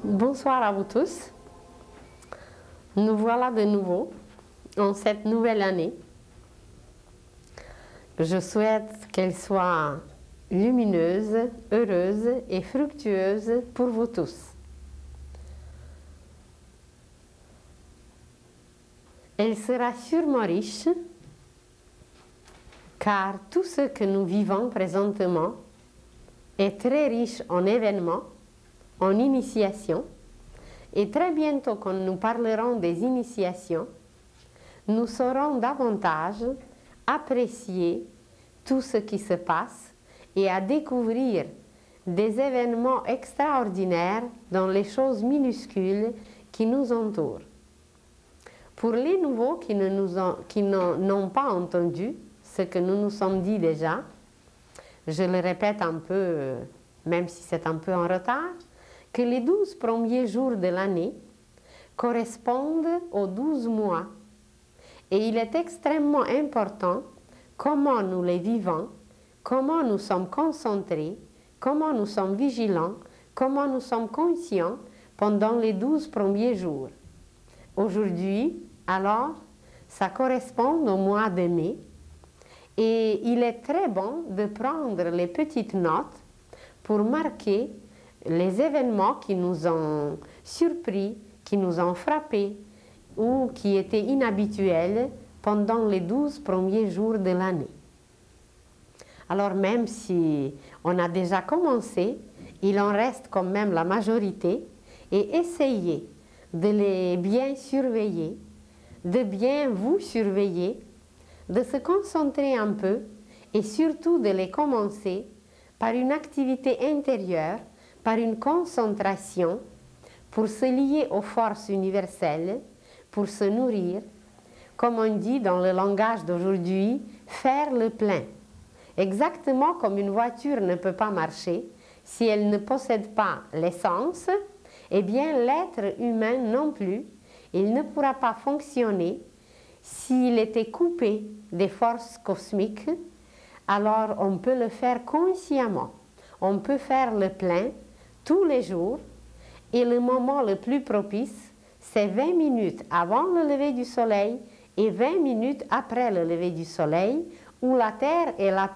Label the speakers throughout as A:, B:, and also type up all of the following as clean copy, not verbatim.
A: Bonsoir à vous tous. Nous voilà de nouveau en cette nouvelle année. Je souhaite qu'elle soit lumineuse, heureuse et fructueuse pour vous tous. Elle sera sûrement riche, car tout ce que nous vivons présentement est très riche en événements, en initiations, et très bientôt quand nous parlerons des initiations, nous saurons davantage apprécier tout ce qui se passe et à découvrir des événements extraordinaires dans les choses minuscules qui nous entourent. Pour les nouveaux qui n'ont pas entendu ce que nous nous sommes dit déjà, je le répète un peu, même si c'est un peu en retard, que les 12 premiers jours de l'année correspondent aux 12 mois. Et il est extrêmement important comment nous les vivons, comment nous sommes concentrés, comment nous sommes vigilants, comment nous sommes conscients pendant les 12 premiers jours. Aujourd'hui, alors, ça correspond au mois de mai et il est très bon de prendre les petites notes pour marquer les événements qui nous ont surpris, qui nous ont frappés ou qui étaient inhabituels pendant les 12 premiers jours de l'année. Alors même si on a déjà commencé, il en reste quand même la majorité et essayez de les bien surveiller, de bien vous surveiller, de se concentrer un peu et surtout de les commencer par une activité intérieure, par une concentration pour se lier aux forces universelles, pour se nourrir, comme on dit dans le langage d'aujourd'hui, faire le plein. Exactement comme une voiture ne peut pas marcher si elle ne possède pas l'essence, eh bien l'être humain non plus, il ne pourra pas fonctionner s'il était coupé des forces cosmiques. Alors on peut le faire consciemment, on peut faire le plein tous les jours et le moment le plus propice, c'est 20 minutes avant le lever du soleil et 20 minutes après le lever du soleil où la Terre est la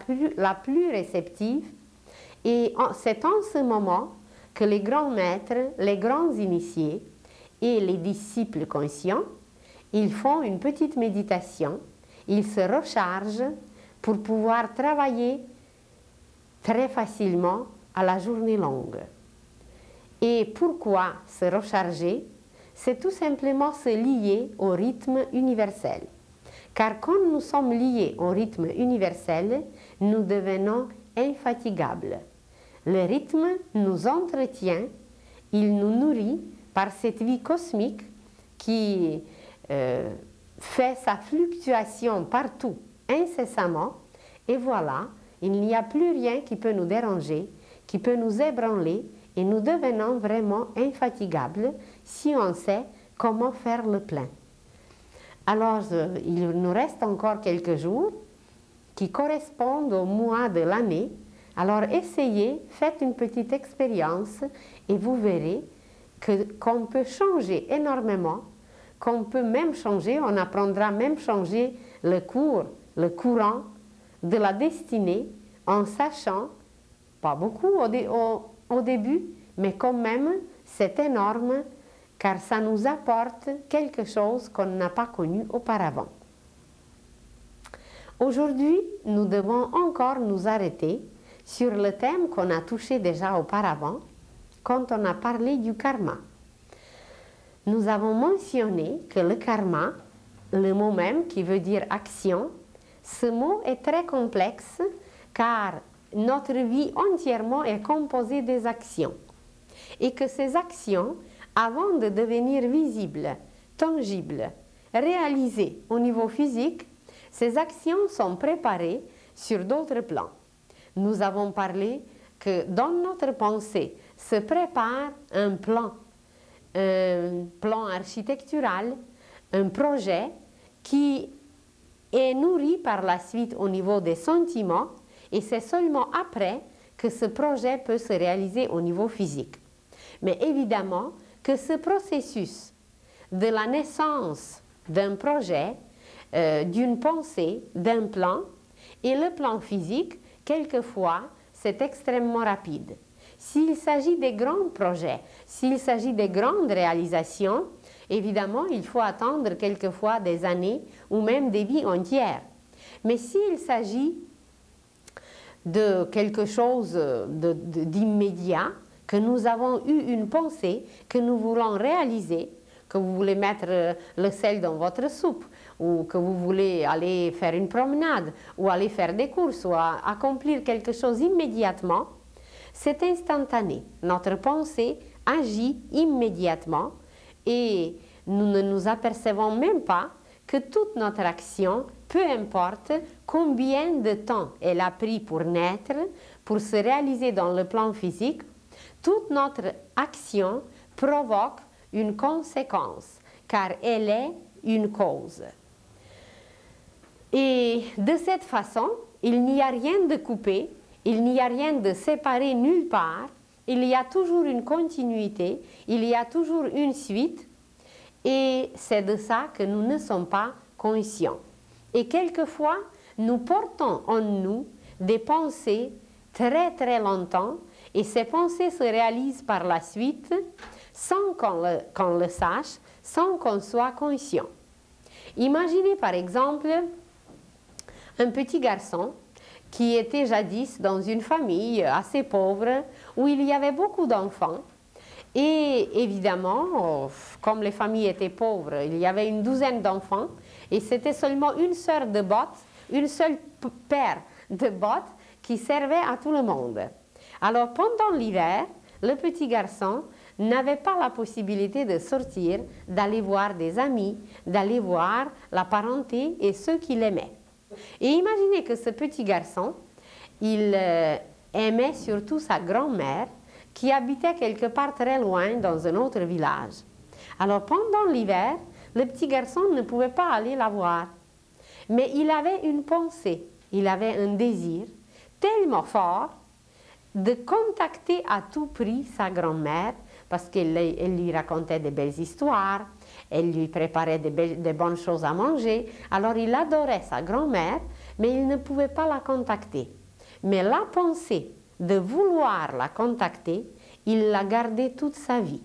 A: plus réceptive et c'est en ce moment que les grands maîtres, les grands initiés et les disciples conscients, ils font une petite méditation, ils se rechargent pour pouvoir travailler très facilement à la journée longue. Et pourquoi se recharger? C'est tout simplement se lier au rythme universel. Car quand nous sommes liés au rythme universel, nous devenons infatigables. Le rythme nous entretient, il nous nourrit par cette vie cosmique qui fait sa fluctuation partout, incessamment, et voilà, il n'y a plus rien qui peut nous déranger, qui peut nous ébranler, et nous devenons vraiment infatigables si on sait comment faire le plein. Alors, il nous reste encore quelques jours qui correspondent au mois de l'année. Alors, essayez, faites une petite expérience et vous verrez qu'on peut changer énormément, qu'on peut même changer, on apprendra même changer le courant de la destinée en sachant, pas beaucoup au début, mais quand même, c'est énorme car ça nous apporte quelque chose qu'on n'a pas connu auparavant. Aujourd'hui, nous devons encore nous arrêter sur le thème qu'on a touché déjà auparavant quand on a parlé du karma. Nous avons mentionné que le karma, le mot même qui veut dire action, ce mot est très complexe car notre vie entièrement est composée des actions et que ces actions, avant de devenir visibles, tangibles, réalisées au niveau physique, ces actions sont préparées sur d'autres plans. Nous avons parlé que dans notre pensée se prépare un plan architectural, un projet qui est nourri par la suite au niveau des sentiments et c'est seulement après que ce projet peut se réaliser au niveau physique. Mais évidemment que ce processus de la naissance d'un projet, d'une pensée, d'un plan, et le plan physique, quelquefois, c'est extrêmement rapide. S'il s'agit des grands projets, s'il s'agit des grandes réalisations, évidemment, il faut attendre quelquefois des années ou même des vies entières. Mais s'il s'agit de quelque chose d'immédiat, que nous avons eu une pensée, que nous voulons réaliser, que vous voulez mettre le sel dans votre soupe, ou que vous voulez aller faire une promenade, ou aller faire des courses, ou accomplir quelque chose immédiatement, c'est instantané. Notre pensée agit immédiatement et nous ne nous apercevons même pas que toute notre action, peu importe combien de temps elle a pris pour naître, pour se réaliser dans le plan physique, toute notre action provoque une conséquence, car elle est une cause. Et de cette façon, il n'y a rien de coupé, il n'y a rien de séparé nulle part, il y a toujours une continuité, il y a toujours une suite, et c'est de ça que nous ne sommes pas conscients. Et quelquefois, nous portons en nous des pensées très très longtemps, et ces pensées se réalisent par la suite sans qu'on le sache, sans qu'on soit conscient. Imaginez par exemple un petit garçon qui était jadis dans une famille assez pauvre où il y avait beaucoup d'enfants. Et évidemment, comme les familles étaient pauvres, il y avait une douzaine d'enfants et c'était seulement une seule de bottes, une seule paire de bottes qui servait à tout le monde. Alors pendant l'hiver, le petit garçon n'avait pas la possibilité de sortir, d'aller voir des amis, d'aller voir la parenté et ceux qui l'aimaient. Et imaginez que ce petit garçon, il aimait surtout sa grand-mère qui habitait quelque part très loin dans un autre village. Alors pendant l'hiver, le petit garçon ne pouvait pas aller la voir. Mais il avait une pensée, il avait un désir tellement fort de contacter à tout prix sa grand-mère parce qu'elle lui racontait des belles histoires, elle lui préparait des bonnes choses à manger. Alors il adorait sa grand-mère, mais il ne pouvait pas la contacter. Mais la pensée de vouloir la contacter, il l'a gardée toute sa vie.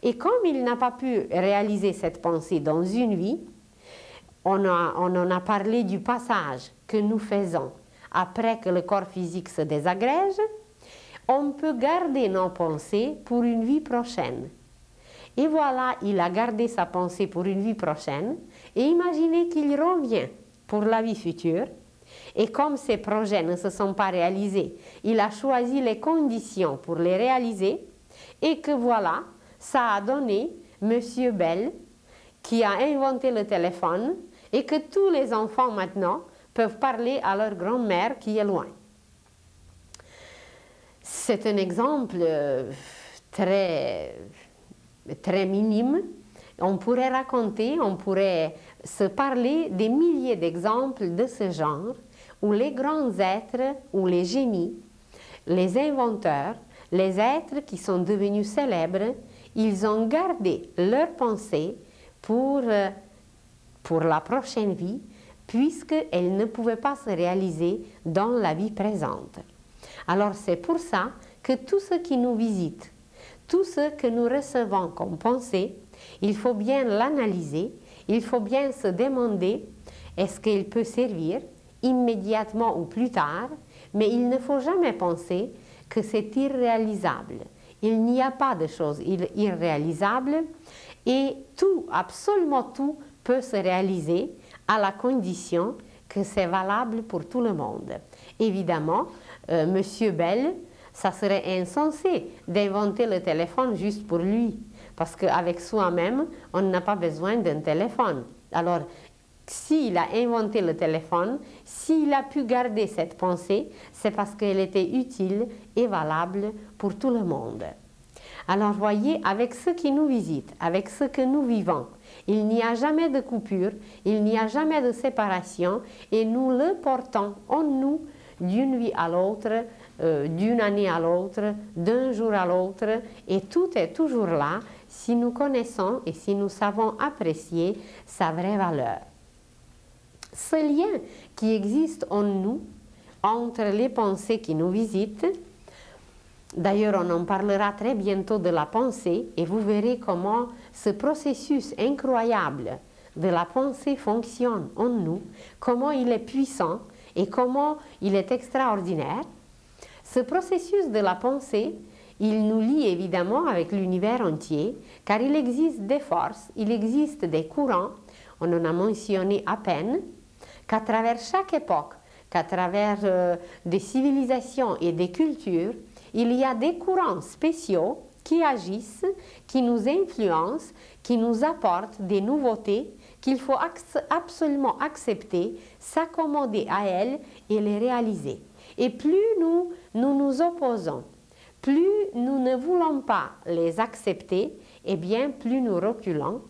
A: Et comme il n'a pas pu réaliser cette pensée dans une vie, on en a parlé du passage que nous faisons après que le corps physique se désagrège. On peut garder nos pensées pour une vie prochaine. Et voilà, il a gardé sa pensée pour une vie prochaine et imaginez qu'il revient pour la vie future. Et comme ses projets ne se sont pas réalisés, il a choisi les conditions pour les réaliser et que voilà, ça a donné Monsieur Bell qui a inventé le téléphone et que tous les enfants maintenant peuvent parler à leur grand-mère qui est loin. C'est un exemple très minime. On pourrait raconter, on pourrait se parler des milliers d'exemples de ce genre où les grands êtres, ou les génies, les inventeurs, les êtres qui sont devenus célèbres, ils ont gardé leurs pensées pour la prochaine vie, puisqu'elles ne pouvaient pas se réaliser dans la vie présente. Alors c'est pour ça que tout ce qui nous visite, tout ce que nous recevons comme pensée, il faut bien l'analyser, il faut bien se demander est-ce qu'il peut servir immédiatement ou plus tard, mais il ne faut jamais penser que c'est irréalisable. Il n'y a pas de choses irréalisables et tout, absolument tout, peut se réaliser à la condition que c'est valable pour tout le monde. Évidemment, Monsieur Bell, ça serait insensé d'inventer le téléphone juste pour lui, parce qu'avec soi-même, on n'a pas besoin d'un téléphone. Alors, s'il a inventé le téléphone, s'il a pu garder cette pensée, c'est parce qu'elle était utile et valable pour tout le monde. Alors, voyez, avec ceux qui nous visitent, avec ceux que nous vivons, il n'y a jamais de coupure, il n'y a jamais de séparation, et nous le portons en nous d'une vie à l'autre, d'une année à l'autre, d'un jour à l'autre, et tout est toujours là si nous connaissons et si nous savons apprécier sa vraie valeur. Ce lien qui existe en nous, entre les pensées qui nous visitent, d'ailleurs on en parlera très bientôt de la pensée, et vous verrez comment ce processus incroyable de la pensée fonctionne en nous, comment il est puissant et comment il est extraordinaire. Ce processus de la pensée, il nous lie évidemment avec l'univers entier, car il existe des forces, il existe des courants, on en a mentionné à peine, qu'à travers chaque époque, qu'à travers des civilisations et des cultures, il y a des courants spéciaux qui agissent, qui nous influencent, qui nous apportent des nouveautés qu'il faut absolument accepter, s'accommoder à elles et les réaliser. Et plus nous opposons, plus nous ne voulons pas les accepter, eh bien plus nous reculons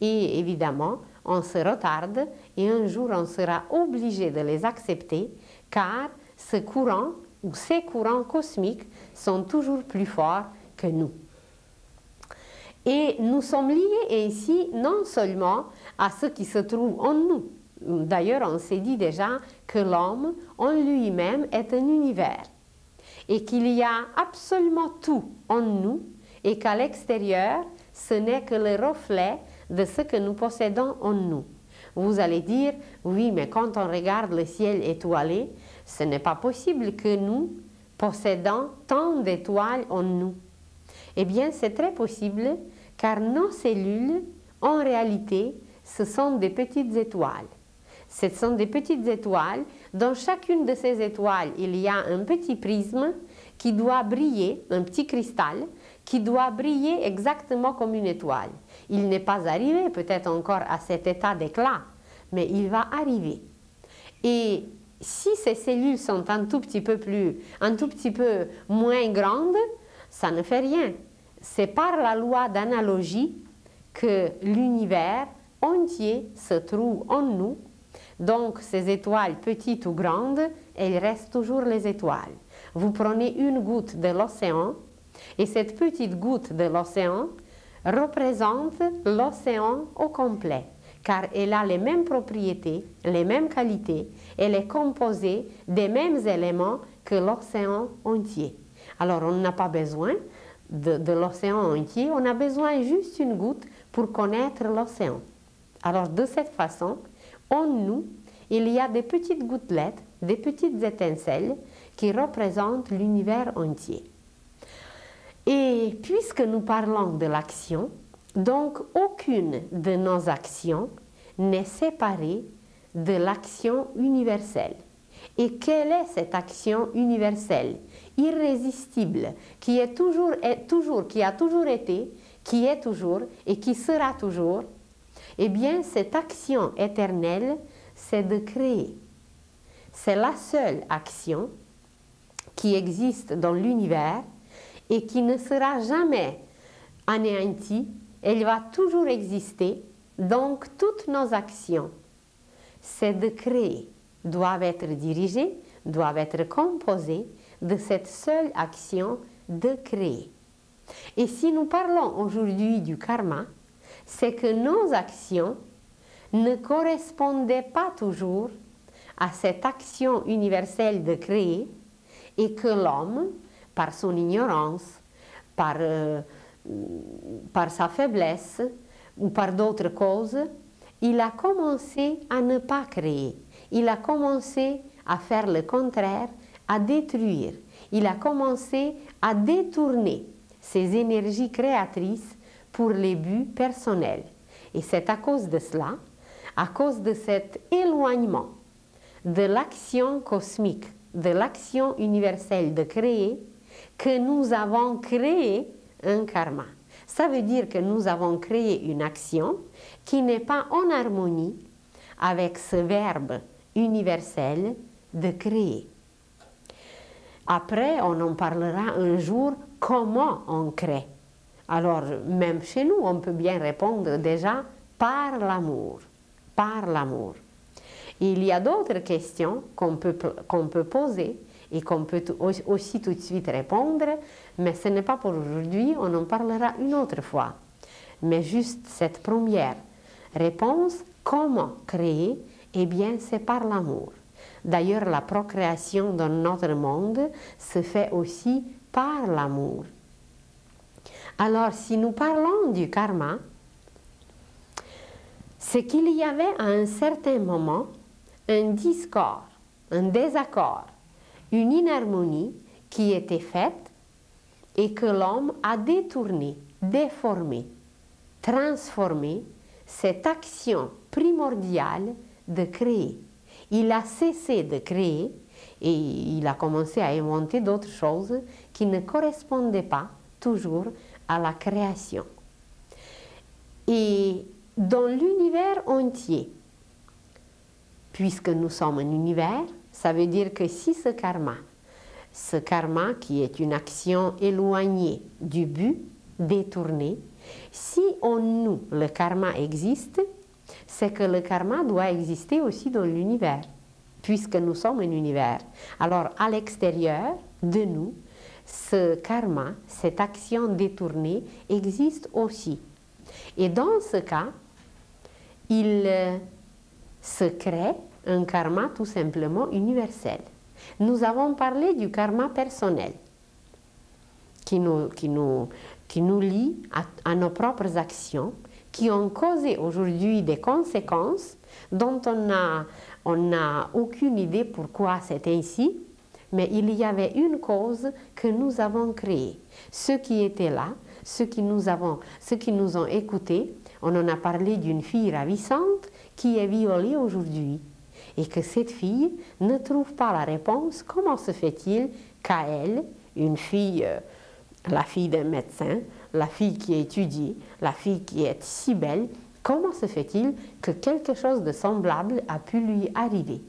A: et évidemment on se retarde et un jour on sera obligé de les accepter car ce courant ou ces courants cosmiques sont toujours plus forts que nous. Et nous sommes liés ainsi non seulement à ce qui se trouve en nous. D'ailleurs, on s'est dit déjà que l'homme en lui-même est un univers et qu'il y a absolument tout en nous et qu'à l'extérieur, ce n'est que le reflet de ce que nous possédons en nous. Vous allez dire, oui, mais quand on regarde le ciel étoilé, ce n'est pas possible que nous possédons tant d'étoiles en nous. Eh bien, c'est très possible, car nos cellules, en réalité, ce sont des petites étoiles. Ce sont des petites étoiles. Dans chacune de ces étoiles, il y a un petit prisme qui doit briller, un petit cristal, qui doit briller exactement comme une étoile. Il n'est pas arrivé peut-être encore à cet état d'éclat, mais il va arriver. Et si ces cellules sont un tout petit peu moins grandes, ça ne fait rien. C'est par la loi d'analogie que l'univers entier se trouve en nous. Donc, ces étoiles petites ou grandes, elles restent toujours les étoiles. Vous prenez une goutte de l'océan et cette petite goutte de l'océan représente l'océan au complet, car elle a les mêmes propriétés, les mêmes qualités, elle est composée des mêmes éléments que l'océan entier. Alors, on n'a pas besoin de l'océan entier, on a besoin juste d'une goutte pour connaître l'océan. Alors, de cette façon, en nous, il y a des petites gouttelettes, des petites étincelles qui représentent l'univers entier. Et puisque nous parlons de l'action, donc aucune de nos actions n'est séparée de l'action universelle. Et quelle est cette action universelle, irrésistible, qui a toujours été, qui est toujours et qui sera toujours? Eh bien, cette action éternelle, c'est de créer. C'est la seule action qui existe dans l'univers et qui ne sera jamais anéantie. Elle va toujours exister. Donc, toutes nos actions, c'est de créer, doivent être dirigées, doivent être composées de cette seule action de créer. Et si nous parlons aujourd'hui du karma, c'est que nos actions ne correspondaient pas toujours à cette action universelle de créer et que l'homme, par son ignorance, par sa faiblesse ou par d'autres causes, il a commencé à ne pas créer. Il a commencé à faire le contraire, à détruire. Il a commencé à détourner ses énergies créatrices pour les buts personnels. Et c'est à cause de cela, à cause de cet éloignement de l'action cosmique, de l'action universelle de créer, que nous avons créé un karma. Ça veut dire que nous avons créé une action qui n'est pas en harmonie avec ce verbe universel de créer. Après, on en parlera un jour comment on crée. Alors, même chez nous, on peut bien répondre déjà par l'amour. Par l'amour. Et il y a d'autres questions qu'on peut poser et qu'on peut aussi tout de suite répondre, mais ce n'est pas pour aujourd'hui, on en parlera une autre fois. Mais juste cette première réponse, comment créer? Eh bien, c'est par l'amour. D'ailleurs, la procréation dans notre monde se fait aussi par l'amour. Alors, si nous parlons du karma, c'est qu'il y avait à un certain moment un discorde, un désaccord, une inharmonie qui était faite et que l'homme a détourné, déformé, transformé cette action primordiale de créer. Il a cessé de créer et il a commencé à inventer d'autres choses qui ne correspondaient pas toujours à la création. Et dans l'univers entier, puisque nous sommes un univers, ça veut dire que si ce karma qui est une action éloignée du but, détournée, si en nous le karma existe, c'est que le karma doit exister aussi dans l'univers, puisque nous sommes un univers. Alors à l'extérieur de nous, ce karma, cette action détournée existe aussi. Et dans ce cas, il se crée un karma tout simplement universel. Nous avons parlé du karma personnel qui nous lie à nos propres actions, qui ont causé aujourd'hui des conséquences dont on n'a aucune idée pourquoi c'est ainsi, mais il y avait une cause que nous avons créée. Ceux qui étaient là, ceux qui nous ont écoutés, on en a parlé d'une fille ravissante qui est violée aujourd'hui. Et que cette fille ne trouve pas la réponse. Comment se fait-il qu'à elle, une fille, la fille d'un médecin, la fille qui étudie, la fille qui est si belle, comment se fait-il que quelque chose de semblable a pu lui arriver?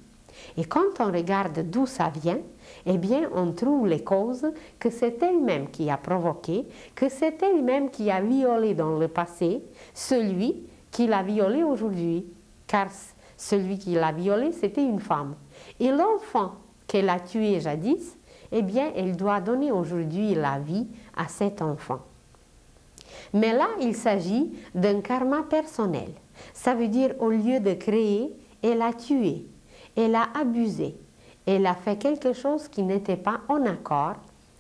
A: Et quand on regarde d'où ça vient, eh bien, on trouve les causes que c'est elle-même qui a provoqué, que c'est elle-même qui a violé dans le passé celui qui l'a violé aujourd'hui. Car celui qui l'a violée, c'était une femme. Et l'enfant qu'elle a tué jadis, eh bien, elle doit donner aujourd'hui la vie à cet enfant. Mais là, il s'agit d'un karma personnel. Ça veut dire, au lieu de créer, elle a tué, elle a abusé, elle a fait quelque chose qui n'était pas en accord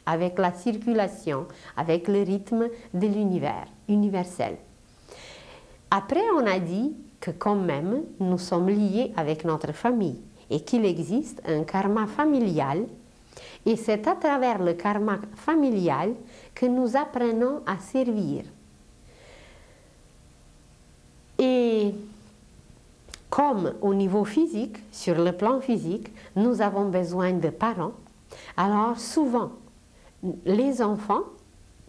A: avec la circulation, avec le rythme de l'univers universel. Après, on a dit que quand même, nous sommes liés avec notre famille et qu'il existe un karma familial. Et c'est à travers le karma familial que nous apprenons à servir. Et comme au niveau physique, sur le plan physique, nous avons besoin de parents, alors souvent, les enfants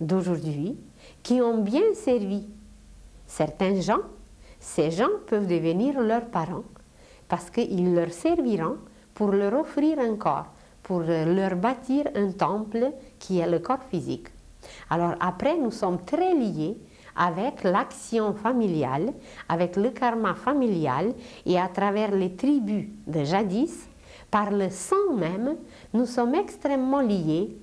A: d'aujourd'hui qui ont bien servi certains gens, ces gens peuvent devenir leurs parents parce qu'ils leur serviront pour leur offrir un corps, pour leur bâtir un temple qui est le corps physique. Alors après, nous sommes très liés avec l'action familiale, avec le karma familial et à travers les tribus de jadis, par le sang même, nous sommes extrêmement liés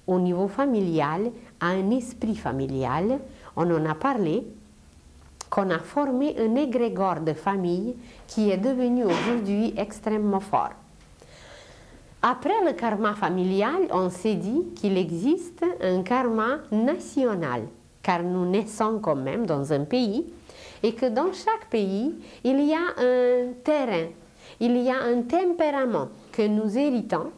A: au niveau familial à un esprit familial. On en a parlé, qu'on a formé un égrégore de famille qui est devenu aujourd'hui extrêmement fort. Après le karma familial, on s'est dit qu'il existe un karma national, car nous naissons quand même dans un pays, et que dans chaque pays, il y a un terrain, il y a un tempérament que nous héritons,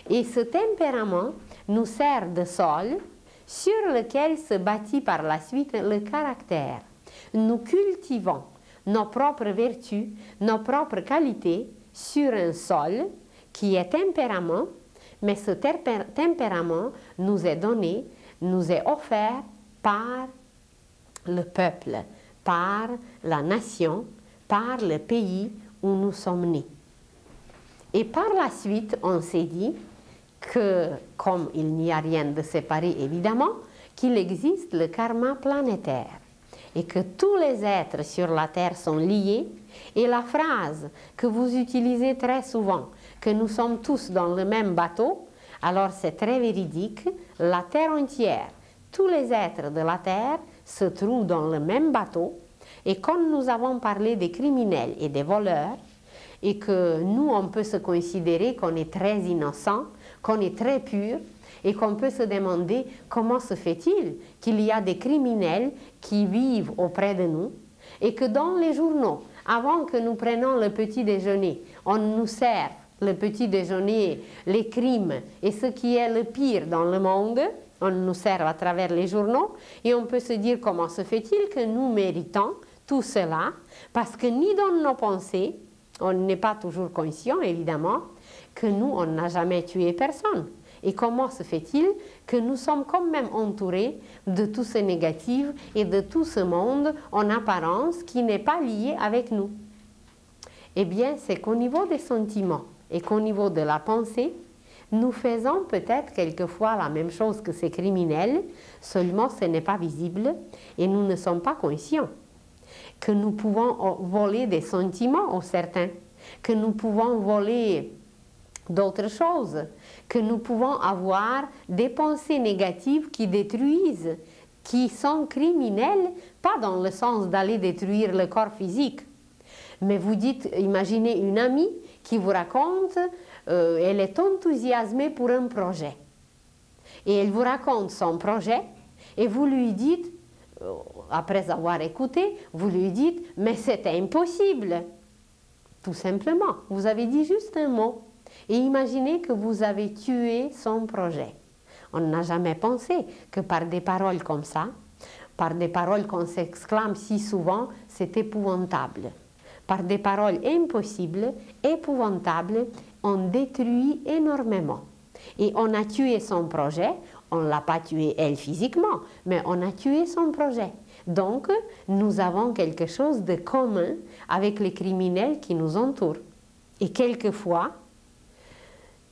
A: et ce tempérament nous sert de sol sur lequel se bâtit par la suite le caractère. Nous cultivons nos propres vertus, nos propres qualités sur un sol qui est tempérament, mais ce tempérament nous est donné, nous est offert par le peuple, par la nation, par le pays où nous sommes nés. Et par la suite, on s'est dit que, comme il n'y a rien de séparé évidemment, qu'il existe le karma planétaire. et que tous les êtres sur la terre sont liés, et la phrase que vous utilisez très souvent, que nous sommes tous dans le même bateau, alors c'est très véridique, la terre entière, tous les êtres de la terre se trouvent dans le même bateau, et quand nous avons parlé des criminels et des voleurs, et que nous, on peut se considérer qu'on est très innocent, qu'on est très pur, et qu'on peut se demander comment se fait-il qu'il y a des criminels qui vivent auprès de nous, et que dans les journaux, avant que nous prenions le petit déjeuner, on nous sert le petit déjeuner, les crimes et ce qui est le pire dans le monde, on nous sert à travers les journaux, et on peut se dire comment se fait-il que nous méritons tout cela, parce que ni dans nos pensées, on n'est pas toujours conscient évidemment, que nous, on n'a jamais tué personne. Et comment se fait-il que nous sommes quand même entourés de tout ce négatif et de tout ce monde en apparence qui n'est pas lié avec nous? Eh bien, c'est qu'au niveau des sentiments et qu'au niveau de la pensée, nous faisons peut-être quelquefois la même chose que ces criminels, seulement ce n'est pas visible et nous ne sommes pas conscients. Que nous pouvons voler des sentiments aux certains, que nous pouvons voler d'autres choses, que nous pouvons avoir des pensées négatives qui détruisent, qui sont criminelles, pas dans le sens d'aller détruire le corps physique. Mais vous dites, imaginez une amie qui vous raconte, elle est enthousiasmée pour un projet. Et elle vous raconte son projet et vous lui dites, après avoir écouté, vous lui dites, mais c'est impossible. Tout simplement, vous avez dit juste un mot. Et imaginez que vous avez tué son projet. On n'a jamais pensé que par des paroles comme ça, par des paroles qu'on s'exclame si souvent, c'est épouvantable. Par des paroles impossibles, épouvantables, on détruit énormément. Et on a tué son projet, on ne l'a pas tué elle physiquement, mais on a tué son projet. Donc, nous avons quelque chose de commun avec les criminels qui nous entourent. Et quelquefois,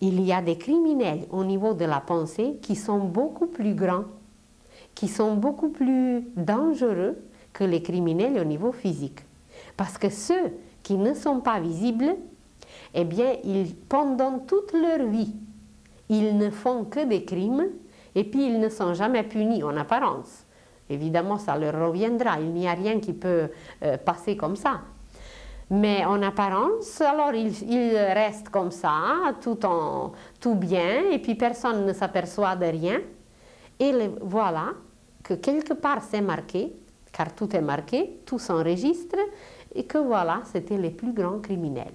A: il y a des criminels au niveau de la pensée qui sont beaucoup plus grands, qui sont beaucoup plus dangereux que les criminels au niveau physique. Parce que ceux qui ne sont pas visibles, eh bien, pendant toute leur vie, ils ne font que des crimes et puis ils ne sont jamais punis en apparence. Évidemment, ça leur reviendra, il n'y a rien qui peut passer comme ça. Mais en apparence, alors ils restent comme ça, tout bien, et puis personne ne s'aperçoit de rien. Et voilà que quelque part c'est marqué, car tout est marqué, tout s'enregistre, et que voilà, c'était les plus grands criminels.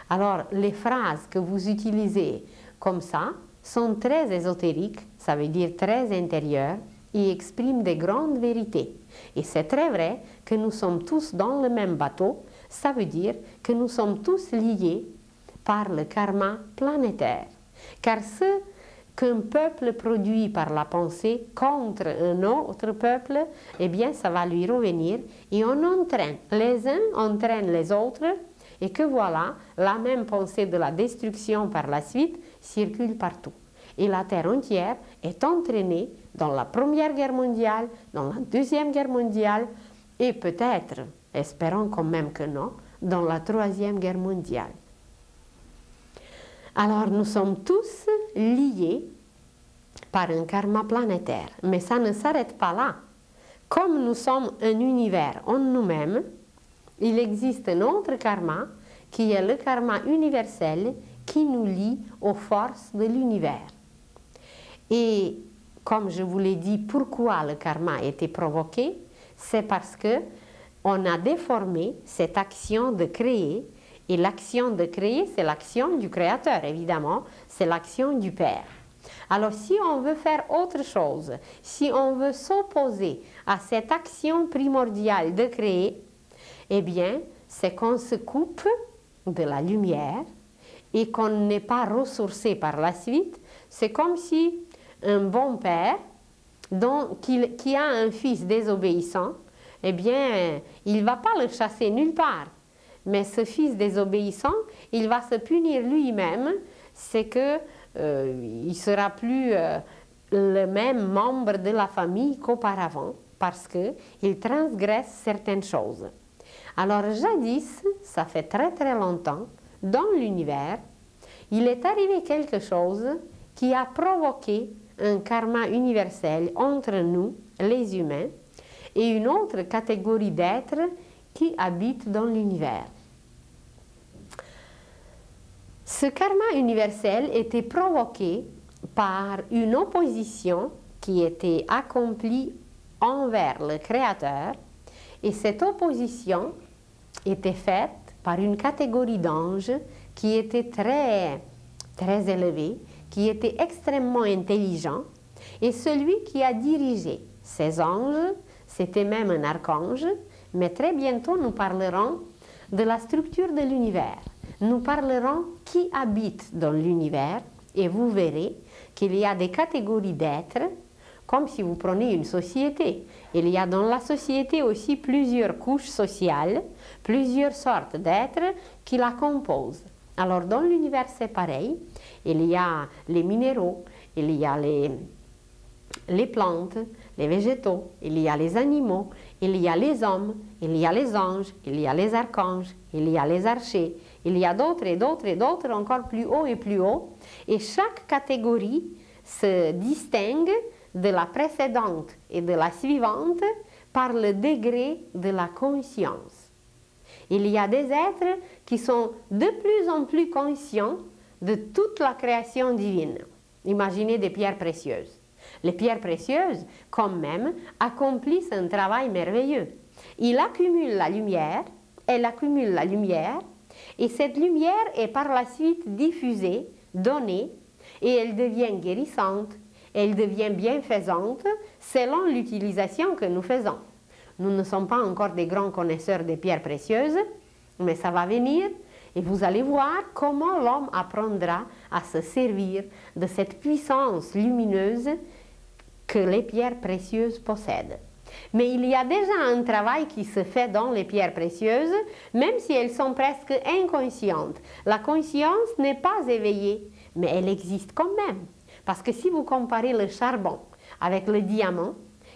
A: Alors, les phrases que vous utilisez comme ça sont très ésotériques, ça veut dire très intérieures, et expriment des grandes vérités. Et c'est très vrai que nous sommes tous dans le même bateau, ça veut dire que nous sommes tous liés par le karma planétaire. Car ce qu'un peuple produit par la pensée contre un autre peuple, eh bien ça va lui revenir et on entraîne, les uns entraînent les autres et que voilà, la même pensée de la destruction par la suite circule partout. Et la Terre entière est entraînée dans la Première Guerre mondiale, dans la Deuxième Guerre mondiale et peut-être, espérons quand même que non, dans la Troisième Guerre mondiale. Alors nous sommes tous liés par un karma planétaire, mais ça ne s'arrête pas là. Comme nous sommes un univers en nous-mêmes, il existe un autre karma qui est le karma universel qui nous lie aux forces de l'univers. Et comme je vous l'ai dit, pourquoi le karma a été provoqué? C'est parce que on a déformé cette action de créer, et l'action de créer, c'est l'action du Créateur, évidemment, c'est l'action du Père. Alors, si on veut faire autre chose, si on veut s'opposer à cette action primordiale de créer, eh bien, c'est qu'on se coupe de la lumière et qu'on n'est pas ressourcé par la suite. C'est comme si un bon père qui a un fils désobéissant, eh bien, il ne va pas le chasser nulle part. Mais ce fils désobéissant, il va se punir lui-même, c'est que il ne sera plus le même membre de la famille qu'auparavant. parce qu'il transgresse certaines choses. Alors jadis, ça fait très très longtemps, dans l'univers, il est arrivé quelque chose qui a provoqué un karma universel entre nous, les humains, et une autre catégorie d'êtres qui habitent dans l'univers. Ce karma universel était provoqué par une opposition qui était accomplie envers le Créateur, et cette opposition était faite par une catégorie d'anges qui était très, très élevée, qui était extrêmement intelligent, et celui qui a dirigé ces anges, c'était même un archange, mais très bientôt nous parlerons de la structure de l'univers. Nous parlerons qui habite dans l'univers, et vous verrez qu'il y a des catégories d'êtres, comme si vous prenez une société. Il y a dans la société aussi plusieurs couches sociales, plusieurs sortes d'êtres qui la composent. Alors dans l'univers c'est pareil, il y a les minéraux, il y a les plantes, les végétaux, il y a les animaux, il y a les hommes, il y a les anges, il y a les archanges, il y a les archers, il y a d'autres et d'autres et d'autres encore plus haut et plus haut, et chaque catégorie se distingue de la précédente et de la suivante par le degré de la conscience. Il y a des êtres qui sont de plus en plus conscients de toute la création divine. Imaginez des pierres précieuses. Les pierres précieuses, quand même, accomplissent un travail merveilleux. Ils accumulent la lumière, elles accumulent la lumière, et cette lumière est par la suite diffusée, donnée, et elle devient guérissante, elle devient bienfaisante selon l'utilisation que nous faisons. Nous ne sommes pas encore des grands connaisseurs des pierres précieuses, mais ça va venir, et vous allez voir comment l'homme apprendra à se servir de cette puissance lumineuse que les pierres précieuses possèdent. Mais il y a déjà un travail qui se fait dans les pierres précieuses, même si elles sont presque inconscientes. La conscience n'est pas éveillée, mais elle existe quand même. Parce que si vous comparez le charbon avec le diamant,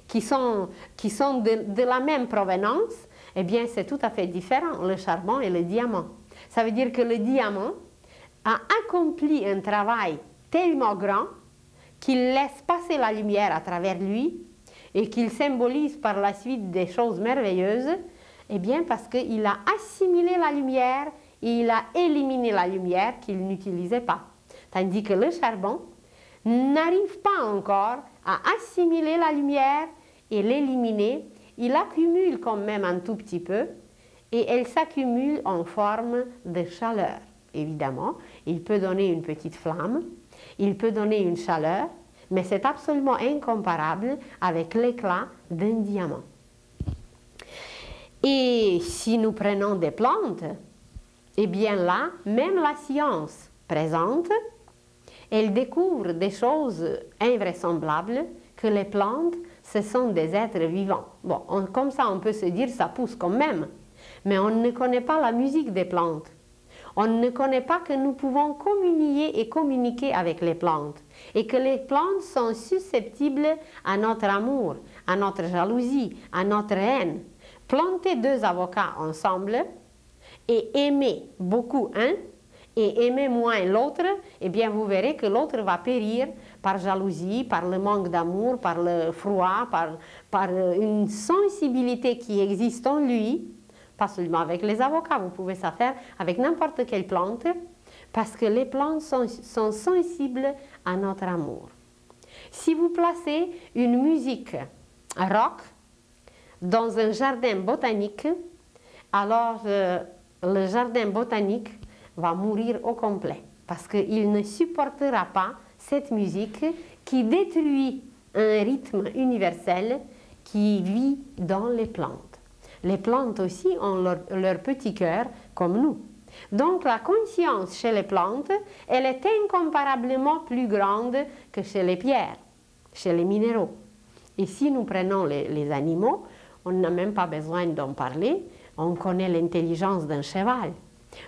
A: qui sont de la même provenance, eh bien c'est tout à fait différent, le charbon et le diamant. Ça veut dire que le diamant a accompli un travail tellement grand qu'il laisse passer la lumière à travers lui et qu'il symbolise par la suite des choses merveilleuses, eh bien parce qu'il a assimilé la lumière et il a éliminé la lumière qu'il n'utilisait pas. Tandis que le charbon n'arrive pas encore à assimiler la lumière et l'éliminer, il accumule quand même un tout petit peu et elle s'accumule en forme de chaleur. Évidemment, il peut donner une petite flamme, il peut donner une chaleur, mais c'est absolument incomparable avec l'éclat d'un diamant. Et si nous prenons des plantes, eh bien là, même la science présente, elle découvre des choses invraisemblables, que les plantes, ce sont des êtres vivants. Bon, comme ça, on peut se dire, ça pousse quand même, mais on ne connaît pas la musique des plantes. On ne connaît pas que nous pouvons communier et communiquer avec les plantes et que les plantes sont susceptibles à notre amour, à notre jalousie, à notre haine. Plantez deux avocats ensemble et aimez beaucoup un et aimez moins l'autre, eh bien vous verrez que l'autre va périr par jalousie, par le manque d'amour, par le froid, par une sensibilité qui existe en lui. Pas seulement avec les avocats, vous pouvez ça faire avec n'importe quelle plante, parce que les plantes sont sensibles à notre amour. Si vous placez une musique rock dans un jardin botanique, alors le jardin botanique va mourir au complet, parce qu'il ne supportera pas cette musique qui détruit un rythme universel qui vit dans les plantes. Les plantes aussi ont leur petit cœur comme nous. Donc la conscience chez les plantes, elle est incomparablement plus grande que chez les pierres, chez les minéraux. Et si nous prenons les animaux, on n'a même pas besoin d'en parler, on connaît l'intelligence d'un cheval.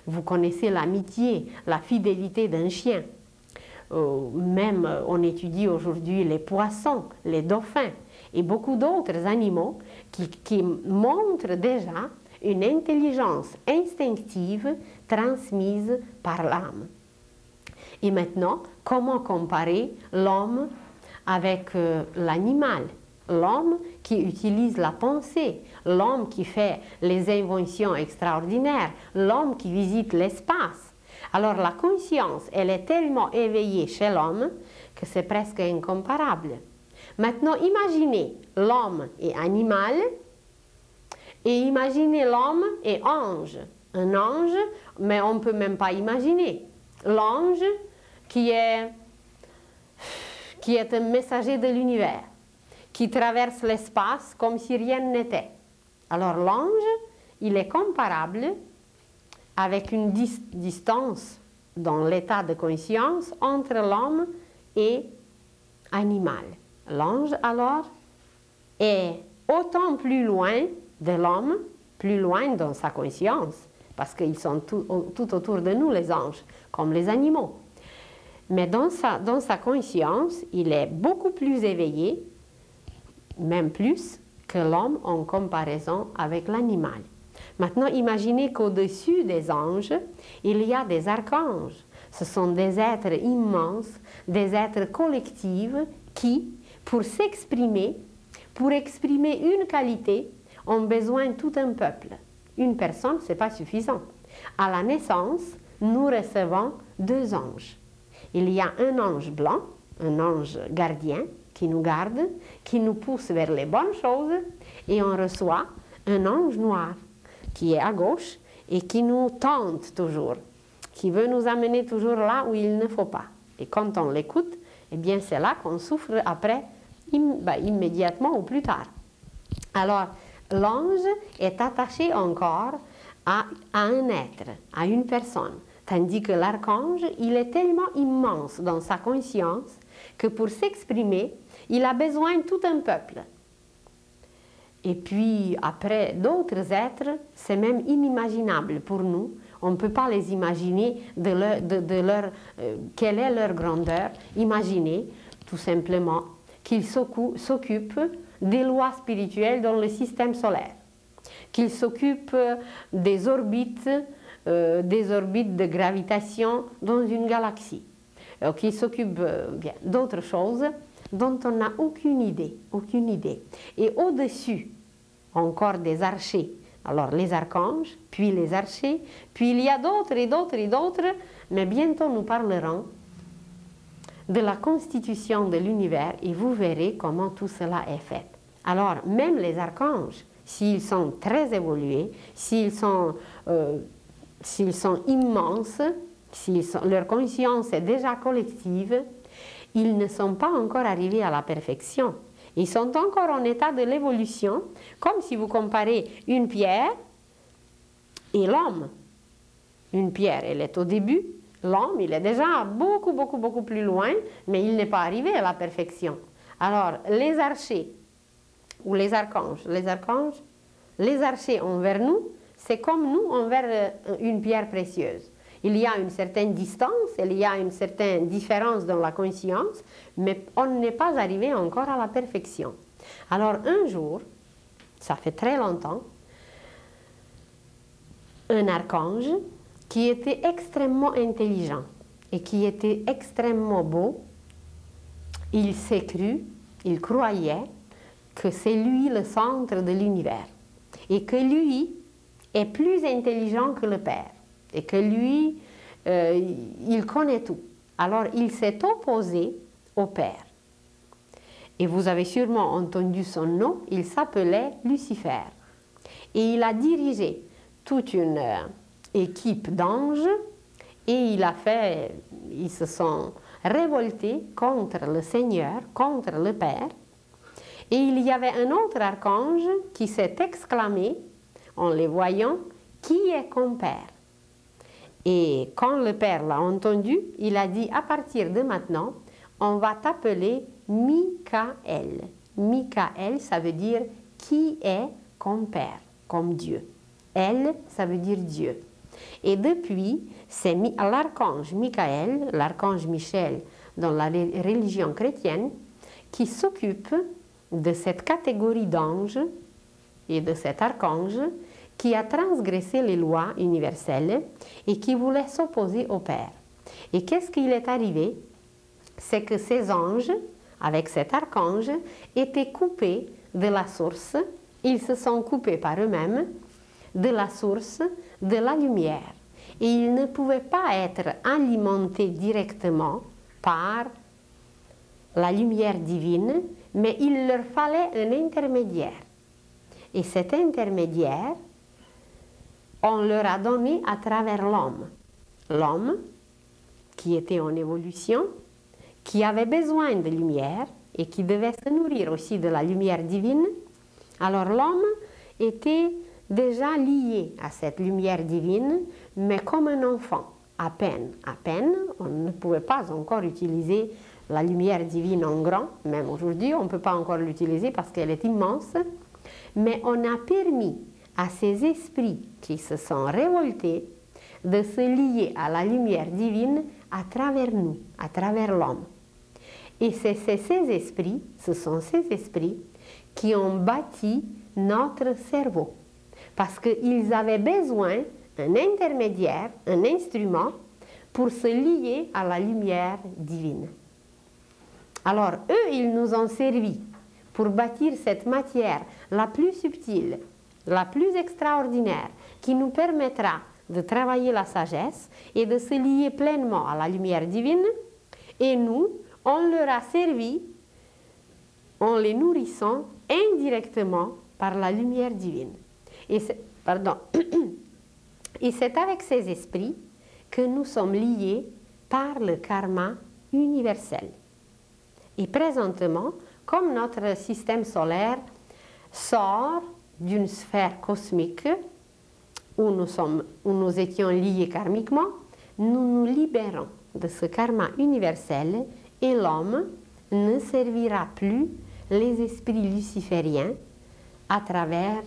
A: Vous connaissez l'amitié, la fidélité d'un chien. Même on étudie aujourd'hui les poissons, les dauphins. et beaucoup d'autres animaux qui montrent déjà une intelligence instinctive transmise par l'âme. Et maintenant, comment comparer l'homme avec l'animal? L'homme qui utilise la pensée, l'homme qui fait les inventions extraordinaires, l'homme qui visite l'espace. Alors la conscience, elle est tellement éveillée chez l'homme que c'est presque incomparable. Maintenant, imaginez l'homme et animal, et imaginez l'homme et ange. Un ange, mais on ne peut même pas imaginer. L'ange qui est un messager de l'univers, qui traverse l'espace comme si rien n'était. Alors l'ange, il est comparable avec une distance dans l'état de conscience entre l'homme et animal. L'ange, alors, est autant plus loin de l'homme, plus loin dans sa conscience, parce qu'ils sont tout autour de nous, les anges, comme les animaux. Mais dans sa conscience, il est beaucoup plus éveillé, même plus que l'homme en comparaison avec l'animal. Maintenant, imaginez qu'au-dessus des anges, il y a des archanges. Ce sont des êtres immenses, des êtres collectifs qui, pour s'exprimer, pour exprimer une qualité, ont besoin de tout un peuple. Une personne, ce n'est pas suffisant. À la naissance, nous recevons 2 anges. Il y a un ange blanc, un ange gardien, qui nous garde, qui nous pousse vers les bonnes choses, et on reçoit un ange noir, qui est à gauche, et qui nous tente toujours, qui veut nous amener toujours là où il ne faut pas. Et quand on l'écoute, eh bien c'est là qu'on souffre après, immédiatement ou plus tard. Alors, l'ange est attaché encore à un être, à une personne, tandis que l'archange, il est tellement immense dans sa conscience que pour s'exprimer, il a besoin de tout un peuple. Et puis après, d'autres êtres, c'est même inimaginable pour nous. On ne peut pas les imaginer quelle est leur grandeur. Imaginez tout simplement qu'ils s'occupent des lois spirituelles dans le système solaire, qu'ils s'occupent des orbites de gravitation dans une galaxie, qu'ils s'occupent d'autres choses dont on n'a aucune idée. Et au-dessus, encore des archers, alors les archanges, puis les archers, puis il y a d'autres et d'autres et d'autres, mais bientôt nous parlerons de la constitution de l'univers et vous verrez comment tout cela est fait. Alors, même les archanges, s'ils sont très évolués, s'ils sont immenses, leur conscience est déjà collective, ils ne sont pas encore arrivés à la perfection. Ils sont encore en état de l'évolution, comme si vous comparez une pierre et l'homme. Une pierre, elle est au début, l'homme, il est déjà beaucoup plus loin, mais il n'est pas arrivé à la perfection. Alors, les archers, ou les archanges, les archers envers nous, c'est comme nous envers une pierre précieuse. Il y a une certaine distance, il y a une certaine différence dans la conscience, mais on n'est pas arrivé encore à la perfection. Alors un jour, ça fait très longtemps, un archange qui était extrêmement intelligent et qui était extrêmement beau, il s'est cru, il croyait que c'est lui le centre de l'univers et que lui est plus intelligent que le Père. Et que lui, il connaît tout. Alors, il s'est opposé au Père. Et vous avez sûrement entendu son nom, il s'appelait Lucifer. Et il a dirigé toute une équipe d'anges et ils se sont révoltés contre le Seigneur, contre le Père. Et il y avait un autre archange qui s'est exclamé, en les voyant, « Qui est comme Père ?» Et quand le Père l'a entendu, il a dit, à partir de maintenant, on va t'appeler Michael. Michael, ça veut dire qui est comme Père, comme Dieu. El, ça veut dire Dieu. Et depuis, c'est l'archange Michael, l'archange Michel dans la religion chrétienne, qui s'occupe de cette catégorie d'anges et de cet archange qui a transgressé les lois universelles et qui voulait s'opposer au Père. Et qu'est-ce qu'il est arrivé? C'est que ces anges, avec cet archange, étaient coupés de la source, ils se sont coupés par eux-mêmes de la source de la lumière. Et ils ne pouvaient pas être alimentés directement par la lumière divine, mais il leur fallait un intermédiaire. Et cet intermédiaire, on leur a donné à travers l'homme. L'homme, qui était en évolution, qui avait besoin de lumière et qui devait se nourrir aussi de la lumière divine. Alors l'homme était déjà lié à cette lumière divine, mais comme un enfant, à peine, on ne pouvait pas encore utiliser la lumière divine en grand, même aujourd'hui on ne peut pas encore l'utiliser parce qu'elle est immense, mais on a permis à ces esprits qui se sont révoltés de se lier à la lumière divine à travers nous, à travers l'homme. Et c'est ces esprits, ce sont ces esprits qui ont bâti notre cerveau. Parce qu'ils avaient besoin d'un intermédiaire, un instrument, pour se lier à la lumière divine. Alors, eux, ils nous ont servi pour bâtir cette matière la plus subtile, la plus extraordinaire, qui nous permettra de travailler la sagesse et de se lier pleinement à la lumière divine. Et nous, on leur a servi en les nourrissant indirectement par la lumière divine. Et c'est avec ces esprits que nous sommes liés par le karma universel. Et présentement, comme notre système solaire sort d'une sphère cosmique où nous étions liés karmiquement, nous nous libérons de ce karma universel et l'homme ne servira plus les esprits lucifériens à travers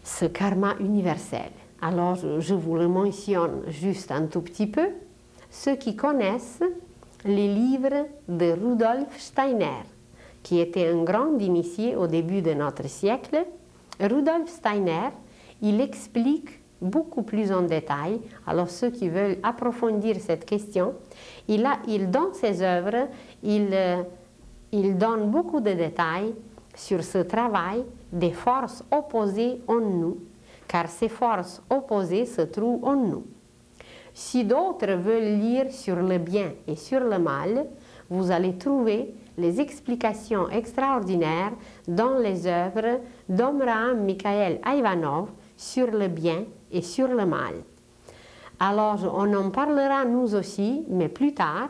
A: ce karma universel. Alors, je vous le mentionne juste un tout petit peu. Ceux qui connaissent les livres de Rudolf Steiner, qui était un grand initié au début de notre siècle, Rudolf Steiner, il explique beaucoup plus en détail. Alors, ceux qui veulent approfondir cette question, dans ses œuvres, il donne beaucoup de détails sur ce travail des forces opposées en nous, car ces forces opposées se trouvent en nous. Si d'autres veulent lire sur le bien et sur le mal, vous allez trouver les explications extraordinaires dans les œuvres d'Abraham Mikhaël Ivanov sur le bien et sur le mal. Alors, on en parlera nous aussi, mais plus tard.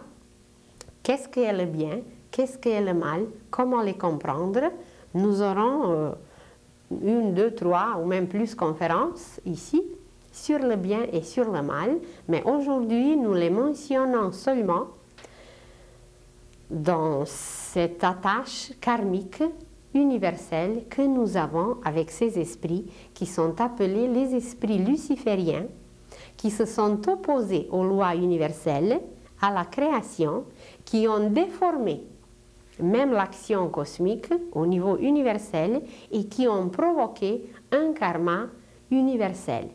A: Qu'est-ce qu'est le bien? Qu'est-ce qu'est le mal? Comment les comprendre? Nous aurons 1, 2, 3 ou même plus conférences ici sur le bien et sur le mal, mais aujourd'hui nous les mentionnons seulement dans cette attache karmique universelle que nous avons avec ces esprits qui sont appelés les esprits lucifériens, qui se sont opposés aux lois universelles, à la création, qui ont déformé même l'action cosmique au niveau universel et qui ont provoqué un karma universel.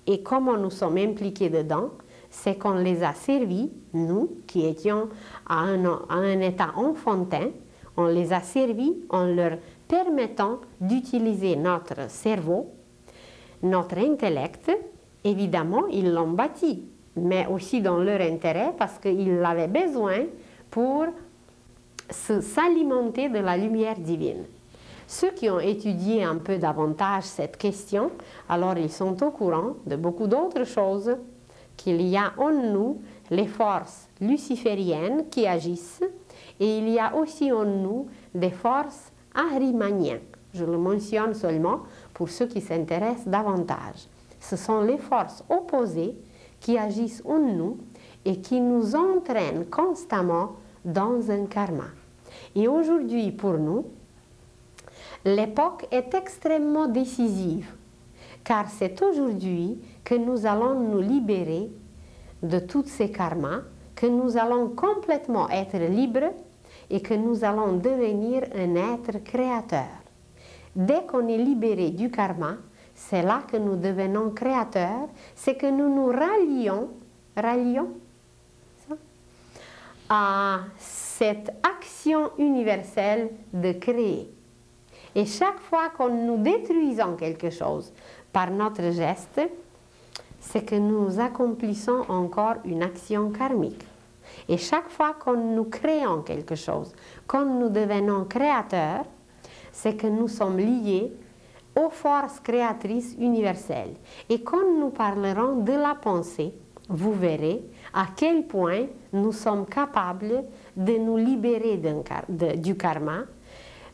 A: Et comment nous sommes impliqués dedans, c'est qu'on les a servis, nous qui étions à un état enfantin, on les a servis en leur permettant d'utiliser notre cerveau, notre intellect. Évidemment, ils l'ont bâti, mais aussi dans leur intérêt parce qu'ils l'avaient besoin pour s'alimenter de la lumière divine. Ceux qui ont étudié un peu davantage cette question, alors ils sont au courant de beaucoup d'autres choses, qu'il y a en nous les forces lucifériennes qui agissent et il y a aussi en nous des forces ahrimaniennes. Je le mentionne seulement pour ceux qui s'intéressent davantage. Ce sont les forces opposées qui agissent en nous et qui nous entraînent constamment dans un karma. Et aujourd'hui, pour nous, l'époque est extrêmement décisive, car c'est aujourd'hui que nous allons nous libérer de tous ces karmas, que nous allons complètement être libres et que nous allons devenir un être créateur. Dès qu'on est libéré du karma, c'est là que nous devenons créateurs, c'est que nous nous rallions ça, à cette action universelle de créer. Et chaque fois que nous détruisons quelque chose par notre geste, c'est que nous accomplissons encore une action karmique. Et chaque fois que nous créons quelque chose, quand nous devenons créateurs, c'est que nous sommes liés aux forces créatrices universelles. Et quand nous parlerons de la pensée, vous verrez à quel point nous sommes capables de nous libérer du karma,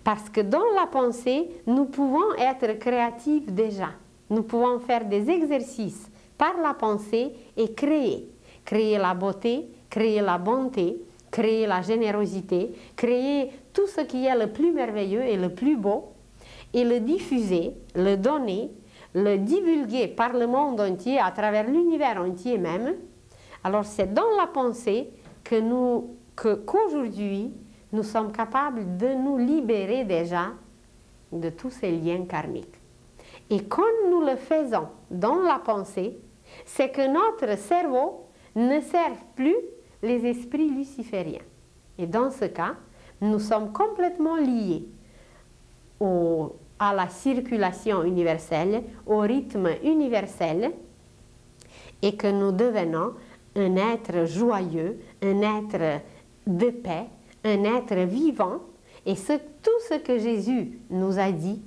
A: parce que dans la pensée, nous pouvons être créatifs déjà. Nous pouvons faire des exercices par la pensée et créer. Créer la beauté, créer la bonté, créer la générosité, créer tout ce qui est le plus merveilleux et le plus beau, et le diffuser, le donner, le divulguer par le monde entier, à travers l'univers entier même. Alors c'est dans la pensée qu'aujourd'hui, nous sommes capables de nous libérer déjà de tous ces liens karmiques. Et quand nous le faisons dans la pensée, c'est que notre cerveau ne sert plus les esprits lucifériens. Et dans ce cas, nous sommes complètement liés à la circulation universelle, au rythme universel, et que nous devenons un être joyeux, un être de paix, un être vivant. Et tout ce que Jésus nous a dit,